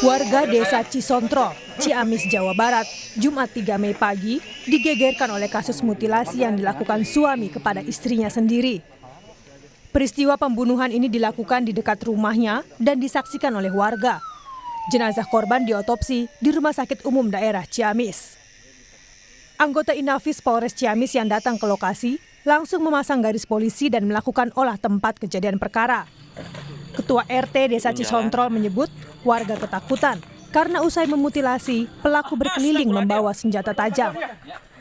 Warga Desa Cisontro, Ciamis, Jawa Barat, Jumat 3 Mei pagi, digegerkan oleh kasus mutilasi yang dilakukan suami kepada istrinya sendiri. Peristiwa pembunuhan ini dilakukan di dekat rumahnya dan disaksikan oleh warga. Jenazah korban diotopsi di Rumah Sakit Umum Daerah Ciamis. Anggota Inafis Polres Ciamis yang datang ke lokasi langsung memasang garis polisi dan melakukan olah tempat kejadian perkara. Ketua RT Desa Cisontrol menyebut warga ketakutan karena usai memutilasi, pelaku berkeliling membawa senjata tajam.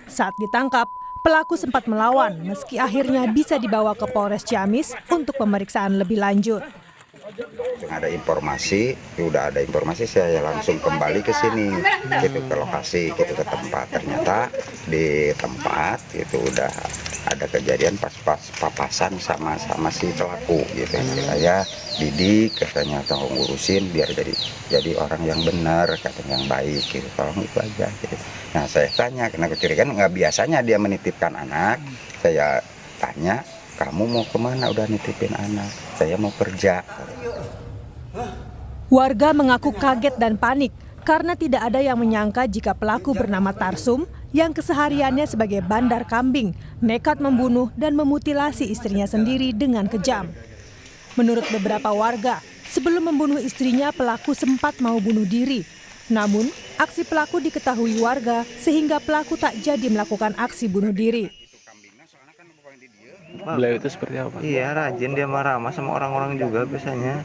Saat ditangkap, pelaku sempat melawan meski akhirnya bisa dibawa ke Polres Ciamis untuk pemeriksaan lebih lanjut. Ada informasi, udah ada informasi, saya langsung kembali ke sini, gitu, ke lokasi, gitu, ke tempat. Ternyata di tempat itu udah ada kejadian pas papasan sama si pelaku, gitu. Saya didik, katanya tolong ngurusin biar jadi orang yang benar, katanya yang baik, gitu. Tolong itu aja. Gitu. Nah saya tanya, karena kecurigaan nggak biasanya dia menitipkan anak. Saya tanya, kamu mau kemana? Udah nitipin anak, saya mau kerja. Warga mengaku kaget dan panik karena tidak ada yang menyangka jika pelaku bernama Tarsum yang kesehariannya sebagai bandar kambing nekat membunuh dan memutilasi istrinya sendiri dengan kejam. Menurut beberapa warga, sebelum membunuh istrinya pelaku sempat mau bunuh diri. Namun, aksi pelaku diketahui warga sehingga pelaku tak jadi melakukan aksi bunuh diri. Beliau itu seperti apa? Iya, rajin, dia marah-marah sama orang-orang juga biasanya.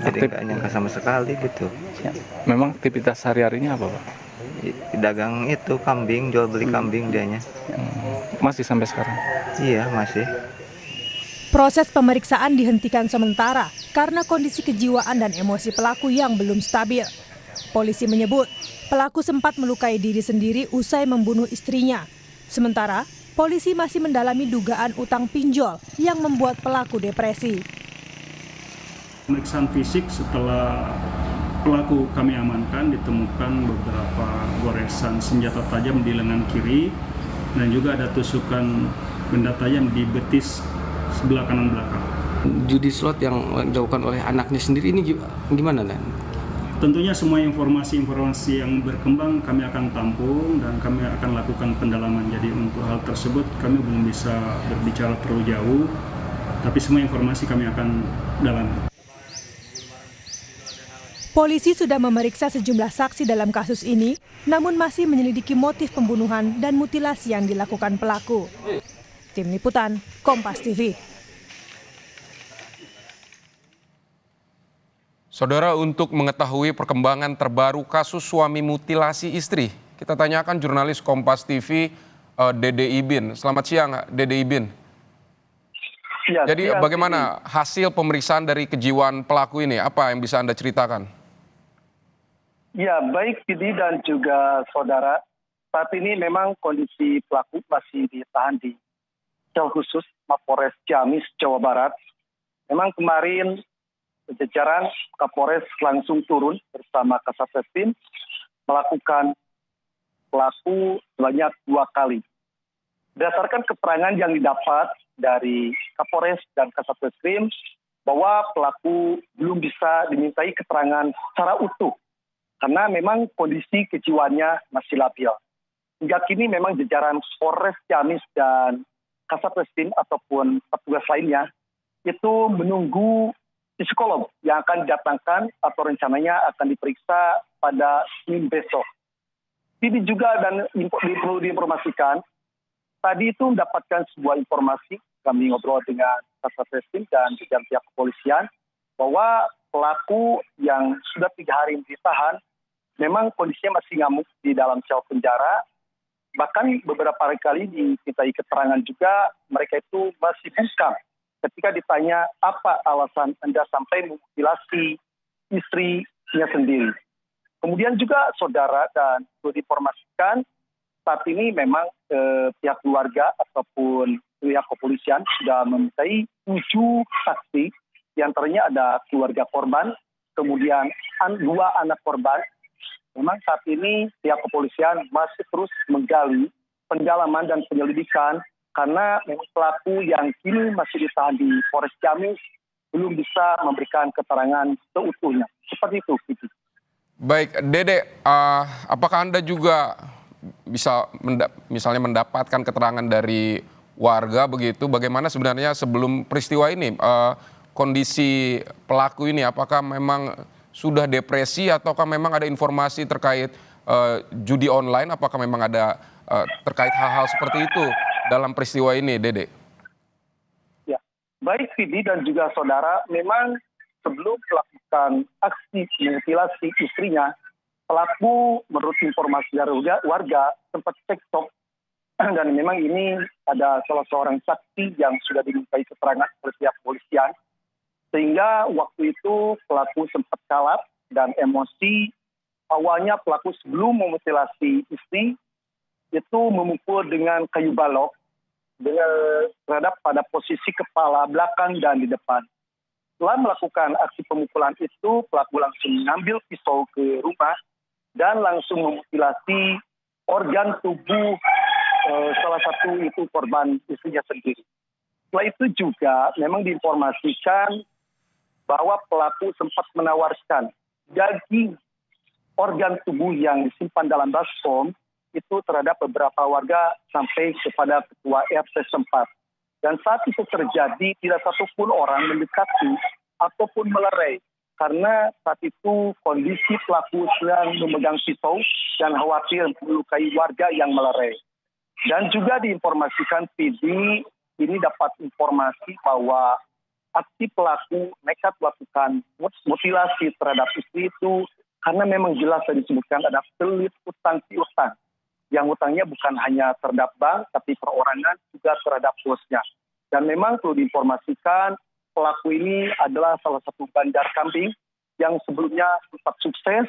Jadi nggak nyangka sama sekali gitu. Memang aktivitas sehari-harinya apa, Pak? Dagang itu kambing, jual beli kambing dianya. Masih sampai sekarang? Iya, masih. Proses pemeriksaan dihentikan sementara karena kondisi kejiwaan dan emosi pelaku yang belum stabil. Polisi menyebut pelaku sempat melukai diri sendiri usai membunuh istrinya. Sementara, polisi masih mendalami dugaan utang pinjol yang membuat pelaku depresi. Pemeriksaan fisik setelah pelaku kami amankan, ditemukan beberapa goresan senjata tajam di lengan kiri dan juga ada tusukan benda tajam di betis sebelah kanan belakang. Judi slot yang dilakukan oleh anaknya sendiri ini gimana, Dan? Tentunya semua informasi yang berkembang kami akan tampung dan kami akan lakukan pendalaman. Jadi untuk hal tersebut kami belum bisa berbicara terlalu jauh, tapi semua informasi kami akan dalami. Polisi sudah memeriksa sejumlah saksi dalam kasus ini, namun masih menyelidiki motif pembunuhan dan mutilasi yang dilakukan pelaku. Tim Liputan, Kompas TV. Saudara, untuk mengetahui perkembangan terbaru kasus suami mutilasi istri, kita tanyakan jurnalis Kompas TV, Dede Ibin. Selamat siang, Dede Ibin. Ya, jadi bagaimana hasil pemeriksaan dari kejiwaan pelaku ini? Apa yang bisa Anda ceritakan? Ya, baik Didi dan juga saudara. Saat ini memang kondisi pelaku masih ditahan di sel khusus Mapolres Ciamis, Jawa Barat. Memang kemarin jajaran Kapolres langsung turun bersama Kasateskrim melakukan pelaku sebanyak 2 kali. Berdasarkan keterangan yang didapat dari Kapolres dan Kasateskrim bahwa pelaku belum bisa dimintai keterangan secara utuh karena memang kondisi kejiwaannya masih labil. Hingga kini memang jajaran Polres Ciamis dan Kasateskrim ataupun petugas lainnya itu menunggu psikolog yang akan didatangkan atau rencananya akan diperiksa pada Senin besok. Ini juga dan perlu diinformasikan, tadi itu mendapatkan sebuah informasi, kami ngobrol dengan Kasateskrim dan pihak kepolisian, bahwa pelaku yang sudah 3 hari ditahan, memang kondisinya masih ngamuk di dalam sel penjara. Bahkan beberapa kali dimintai keterangan juga, mereka itu masih bungkam ketika ditanya apa alasan Anda sampai memutilasi istrinya sendiri. Kemudian juga saudara dan perlu diinformasikan, saat ini memang pihak keluarga ataupun pihak kepolisian sudah memintai 7 saksi, di antaranya ada keluarga korban, kemudian 2 anak korban. Memang saat ini pihak kepolisian masih terus menggali pendalaman dan penyelidikan karena memang pelaku yang kini masih ditahan di Polres Ciamis belum bisa memberikan keterangan seutuhnya. Seperti itu, Vicky. Baik, Dede, apakah Anda juga bisa misalnya mendapatkan keterangan dari warga begitu, bagaimana sebenarnya sebelum peristiwa ini kondisi pelaku ini, apakah memang sudah depresi ataukah memang ada informasi terkait judi online, apakah memang ada terkait hal-hal seperti itu dalam peristiwa ini, Dede? Ya, baik Vidi dan juga saudara, memang sebelum melakukan aksi mutilasi istrinya, pelaku menurut informasi dari warga sempat cekcok dan memang ini ada salah seorang saksi yang sudah dimintai keterangan oleh pihak polisian, sehingga waktu itu pelaku sempat kalap dan emosi. Awalnya pelaku sebelum memutilasi istri itu memukul dengan kayu balok terhadap pada posisi kepala, belakang, dan di depan. Setelah melakukan aksi pemukulan itu, pelaku langsung mengambil pisau ke rumah dan langsung memutilasi organ tubuh salah satu itu korban istrinya sendiri. Setelah itu juga memang diinformasikan bahwa pelaku sempat menawarkan daging organ tubuh yang disimpan dalam baskom itu terhadap beberapa warga sampai kepada ketua RT setempat. Dan saat itu terjadi, tidak satupun orang mendekati ataupun melerai. Karena saat itu kondisi pelaku sedang memegang pisau dan khawatir melukai warga yang melerai. Dan juga diinformasikan PD, ini dapat informasi bahwa aksi pelaku nekat melakukan mutilasi terhadap istri itu karena memang jelas disebutkan ada selit utang piutang. Yang utangnya bukan hanya terhadap bank, tapi perorangan juga terhadap bosnya. Dan memang perlu diinformasikan, pelaku ini adalah salah satu bandar kambing yang sebelumnya sempat sukses,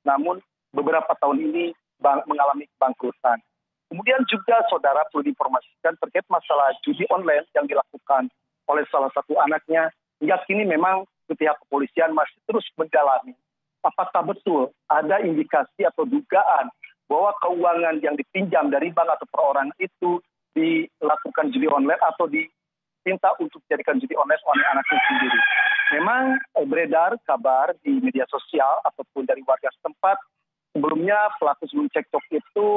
namun beberapa tahun ini mengalami kebangkrutan. Kemudian juga saudara perlu diinformasikan terkait masalah judi online yang dilakukan oleh salah satu anaknya. Hingga kini memang pihak kepolisian masih terus mendalami apakah betul ada indikasi atau dugaan bahwa keuangan yang dipinjam dari bank atau perorangan itu dilakukan judi online atau diminta untuk dijadikan judi online oleh anaknya sendiri. Memang beredar kabar di media sosial ataupun dari warga setempat, sebelumnya pelaku sebelum cekcok itu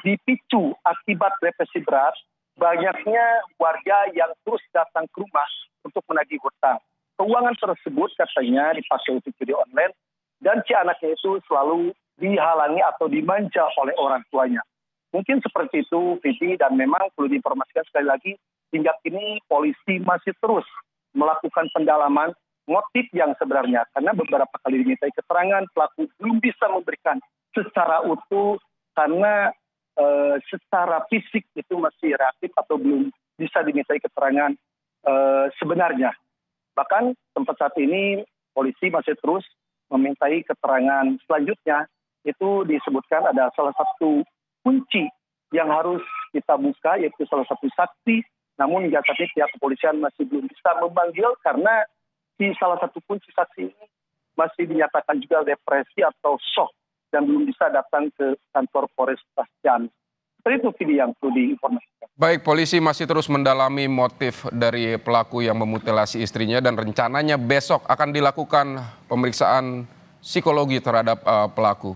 dipicu akibat depresi berat, banyaknya warga yang terus datang ke rumah untuk menagih hutang. Keuangan tersebut katanya dipakai untuk judi online dan si anaknya itu selalu dihalangi atau dimanja oleh orang tuanya. Mungkin seperti itu, Vivi, dan memang perlu diinformasikan sekali lagi, hingga kini polisi masih terus melakukan pendalaman motif yang sebenarnya. Karena beberapa kali dimintai keterangan, pelaku belum bisa memberikan secara utuh karena secara fisik itu masih reaktif atau belum bisa dimintai keterangan sebenarnya. Bahkan tempat saat ini polisi masih terus memintai keterangan selanjutnya. Itu disebutkan ada salah satu kunci yang harus kita buka, yaitu salah satu saksi. Namun hingga saat ini pihak kepolisian masih belum bisa memanggil karena si salah satu kunci saksi ini masih dinyatakan juga depresi atau shock dan belum bisa datang ke kantor Polrestabes Ciamis. Seperti itu video yang perlu diinformasikan. Baik, polisi masih terus mendalami motif dari pelaku yang memutilasi istrinya dan rencananya besok akan dilakukan pemeriksaan psikologi terhadap pelaku.